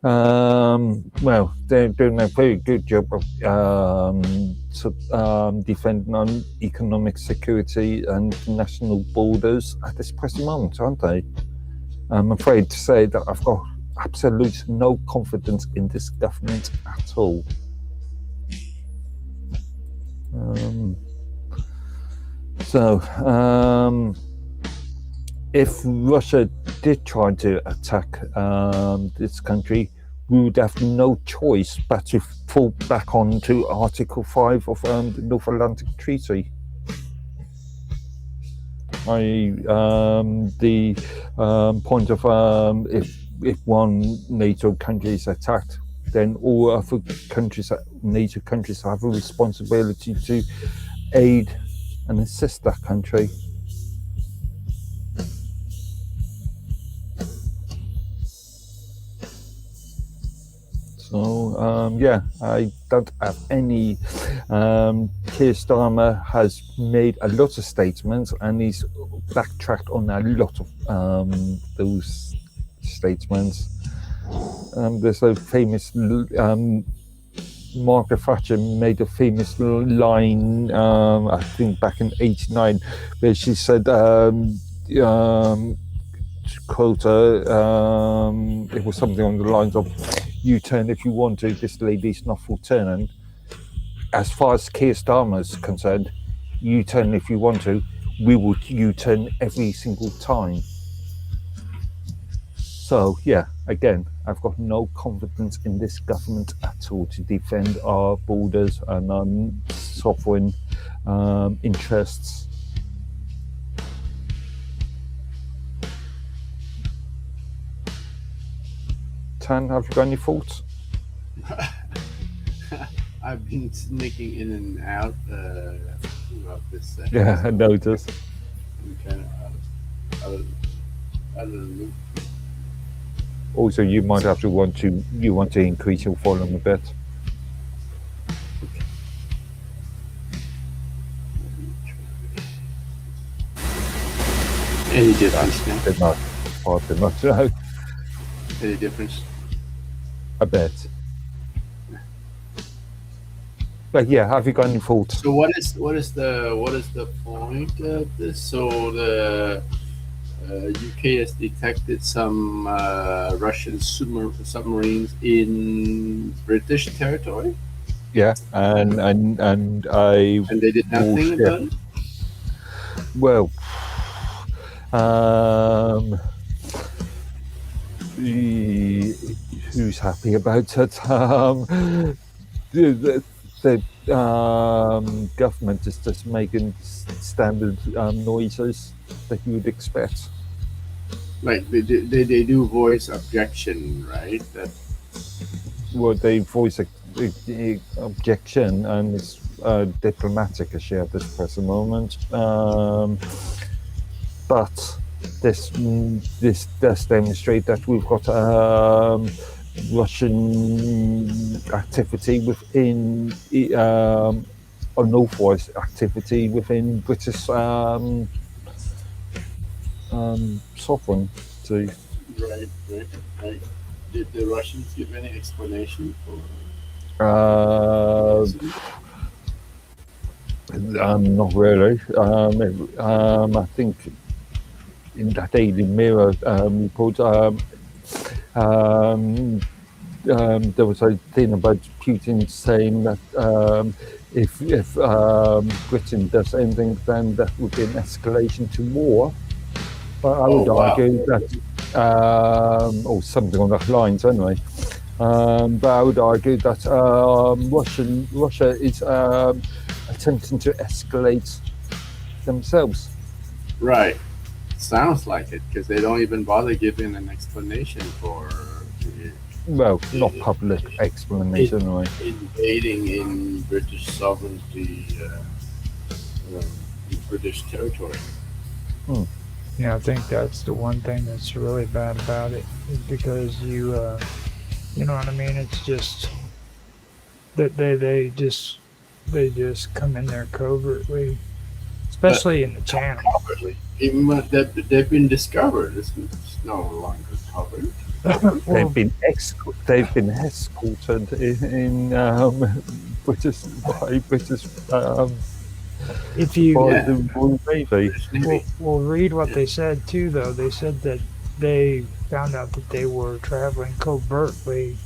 Well, they're doing a very good job of defending on economic security and national borders at this present moment, aren't they? I'm afraid to say that I've got absolute no confidence in this government at all. If Russia did try to attack this country, we would have no choice but to fall back onto Article 5 of the North Atlantic Treaty. The point of if one NATO country is attacked, then all other countries, NATO countries, have a responsibility to aid and assist that country. So I don't have any. Keir Starmer has made a lot of statements, and he's backtracked on a lot of those statements. There's a famous Margaret Thatcher made a famous line, I think back in '89, where she said, to quote her, it was something on the lines of, "U-turn if you want to, this lady's not for turning." As far as Keir Starmer is concerned, U-turn if you want to, we will U-turn every single time. So, yeah, again, I've got no confidence in this government at all to defend our borders and our sovereign interests. Tan, have you got any thoughts? I've been sneaking in and out throughout this. Yeah, I noticed. I'm kind of out of the loop. Also, you might have to want to increase your volume a bit. Any difference now? They're not hard enough, no. Any difference? A bit. But yeah, have you got any thoughts? So what is the point of this? So the UK has detected some Russian submarines in British territory. Yeah, and I. And they did nothing about it. Well, who's happy about it? The government is just making standard noises that you would expect. Like they do voice objection, right? Well, they voice objection, and it's diplomatic issue at this present moment. But this does demonstrate that we've got Russian activity within unauthorized activity within British sovereignty. Right. Did the Russians give any explanation for? Not really. I think in that Daily Mirror report, there was a thing about Putin saying that if Britain does anything, then that would be an escalation to war. But I would argue that, or something on that lines anyway. But I would argue that Russia is attempting to escalate themselves. Right. Sounds like it, because they don't even bother giving an explanation for. Well, not public explanation anyway. Invading in British sovereignty, in British territory. Yeah, I think that's the one thing that's really bad about it, is because you know what I mean. It's just that they just come in there covertly, especially in the channel. Covertly, even when they've been discovered, it's no longer covered. they've been escorted in British by British if you by Yeah. the Royal Navy. British Navy. well, read what they said too, though. They said that they found out that they were traveling covertly.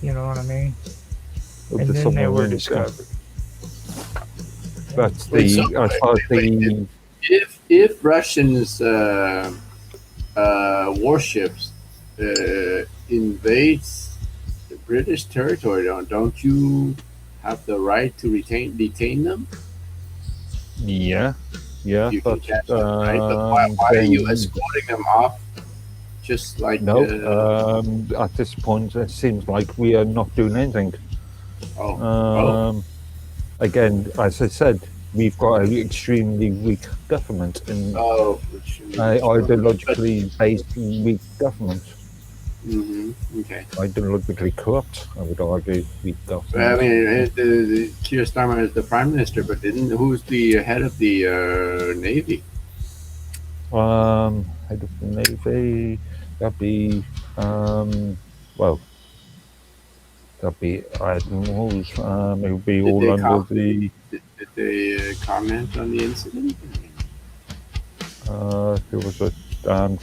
You know what I mean? Of And the then they were submarine. discovered. But Wait, so the as far as the if Russians warships invades the British territory, don't you have the right to detain them? yeah, You can but catch them, right? But why are then you escorting them off? Just like no. At this point, it seems like we are not doing anything. oh Again, as I said, we've got an extremely weak government and which ideologically based weak government. okay. Ideologically corrupt, I would argue, weak But, I government. mean, the Keir Starmer is the prime minister, but who's the head of the navy? Head of the Navy, that'd be, well, that'd be admirals. It would be Did all they under the. Did they comment on the incident? There was a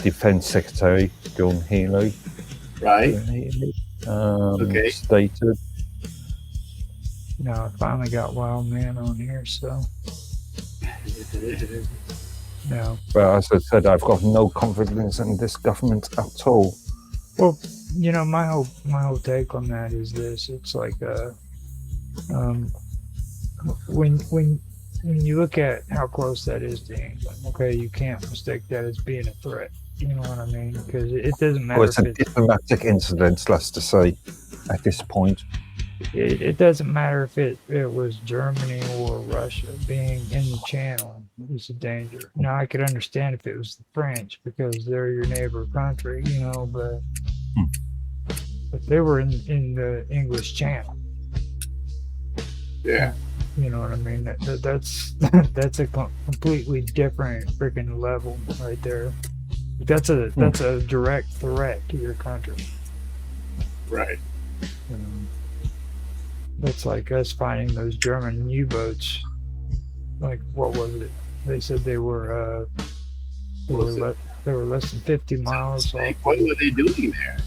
Defence Secretary, John Healey. Right. Okay. Stated. Now I finally got Wild Man on here, so no. But as I said, I've got no confidence in this government at all. Well, you know, my whole take on that is this: it's like when you look at how close that is to England, okay, you can't mistake that as being a threat. You know what I mean? Because it doesn't matter. Well, it's a diplomatic incident, let's just say, at this point. It doesn't matter if it was Germany or Russia being in the channel. It's a danger. Now I could understand if it was the French because they're your neighbor country, you know, but they were in the English Channel. Yeah. You know what I mean? That's a completely different freaking level right there. That's a direct threat to your country. Right. That's like us finding those German U-boats. Like, what was it? They said they were less than 50 miles off. What were they doing there?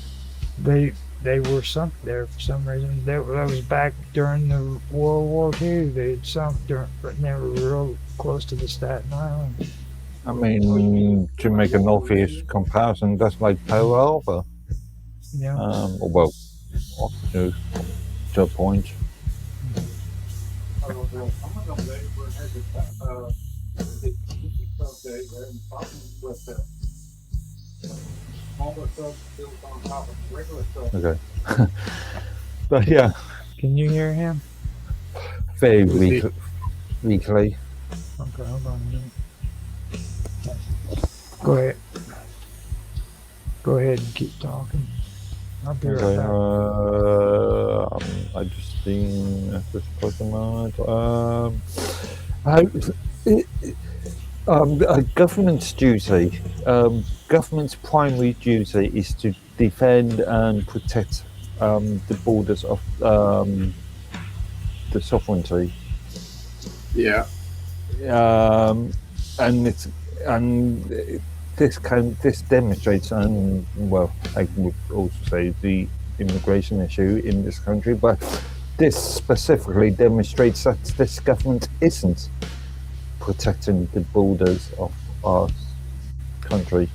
They were sunk there for some reason. That was back during the World War II. They had sunk but they were real close to the Staten Island. I mean, to make an obvious comparison, that's like Pearl Harbor. Yeah. Well, up to a point. Okay. But yeah. Can you hear him? Very weakly. Okay, hold on a minute. Go ahead and keep talking. I'll be right back. I just seen this question government's duty. Government's primary duty is to defend and protect the borders of the sovereignty. Yeah. This demonstrates, and well, I would also say the immigration issue in this country, but this specifically demonstrates that this government isn't protecting the borders of our country,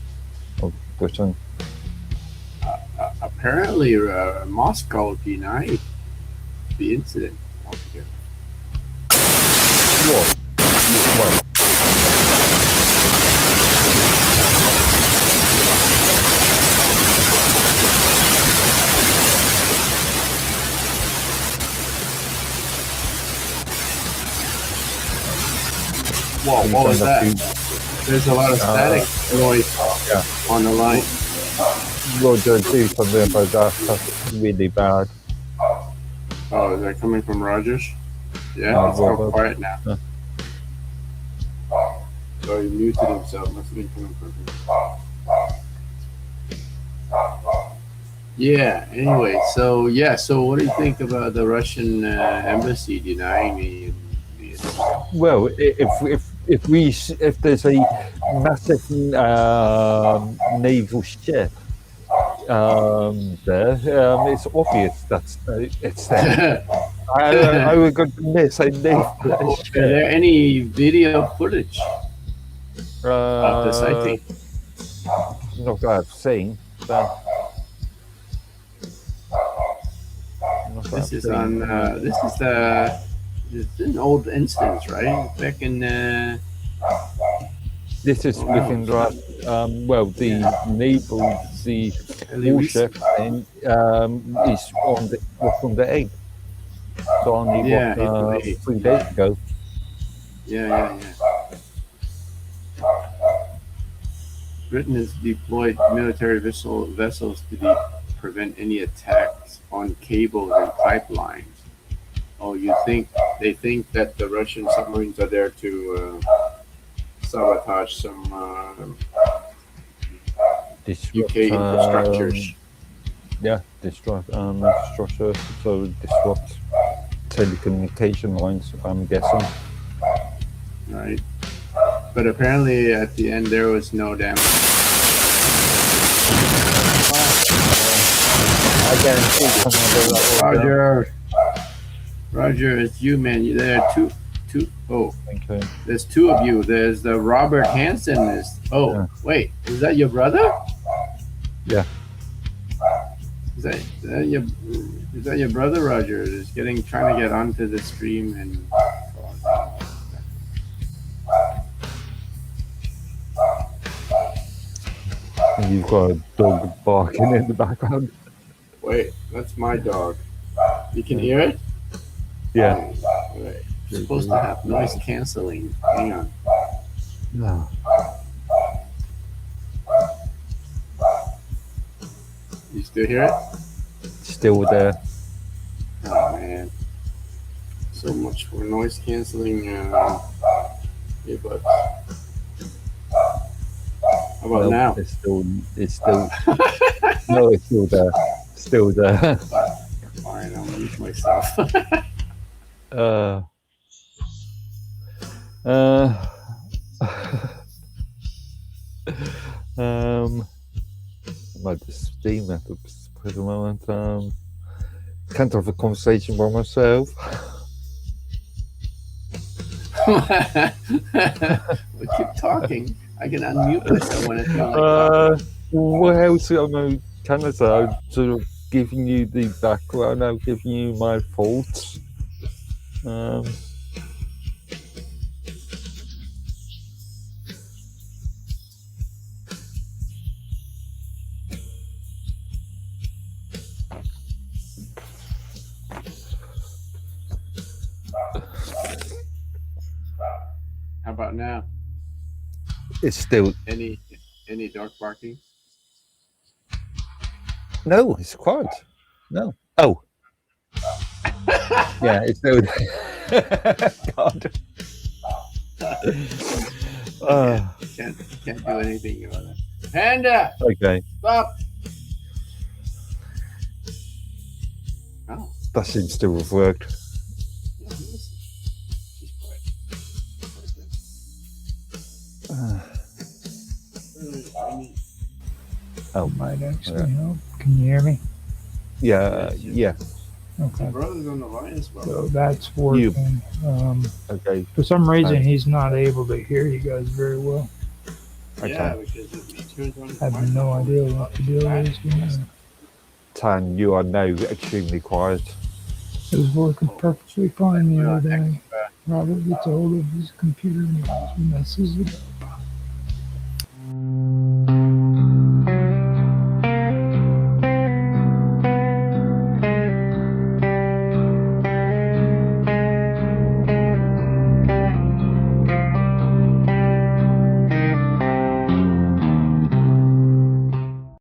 of Britain. Apparently, Moscow denied the incident altogether. What? Well, Whoa, what was that? There's a lot of static noise on the line. Roger, do something about that. That's really bad. Oh, is that coming from Rogers? Yeah, No, it's all Robert. quiet now. Yeah. So he muted himself. Must have been coming from him. Yeah. Anyway, so yeah. So what do you think about the Russian embassy denying the Well, if there's a massive naval ship there, it's obvious that it's there. I would go to miss a naval Are ship. there any video footage of the sighting? Not that I've seen, but not that This I've is seen. on. This is an old instance, right? Back in. This is within the last, well, the naval, the warship thing is was on the 8th. So only Yeah, what, April 8th. 3 days ago. Yeah. Britain has deployed military vessels to prevent any attacks on cables and pipelines. Oh, they think that the Russian submarines are there to sabotage some Disrupt, UK infrastructures. Yeah, disrupt infrastructure, so disrupt telecommunication lines, I'm guessing. Right. But apparently at the end there was no damage. I guarantee Roger, it's you, man. There are two. Oh, Okay. there's two of you. There's the Robert Hanson. Yeah. Wait, is that your brother? Yeah. Is that your brother, Roger? Is trying to get onto the stream and. And you've got a dog barking in the background. Wait, that's my dog. You can hear it? Yeah. Right. It's supposed to have noise canceling. Hang on. No. You still hear it? Still there. Oh man. So much for noise canceling earbuds. How about now? It's still no, it's still there. Still there. Fine, I'll mute myself. About the Steam at the moment. Can't have a conversation by myself. We keep talking. I can unmute myself when I feel like talking. What else am I Canada? I'm sort of giving you the background. I'm giving you my thoughts. How about now? It's still Any dog barking? no. It's quiet. No. Oh. Yeah, it's still. God. Can't do anything about it. Panda, Okay. stop! Oh, That seems to have worked. yeah, listen. She's quiet. Oh. Might actually help. Can you hear me? Yeah. Yeah. My Okay. brother's on the line as well. So that's working. Okay. For some reason, Right. he's not able to hear you guys very well. Yeah, Okay. because if he turns on his I have no microphone, idea what to do with this. Tan, you are now extremely quiet. It was working perfectly fine the other day. Robert gets a hold of his computer and messes it up.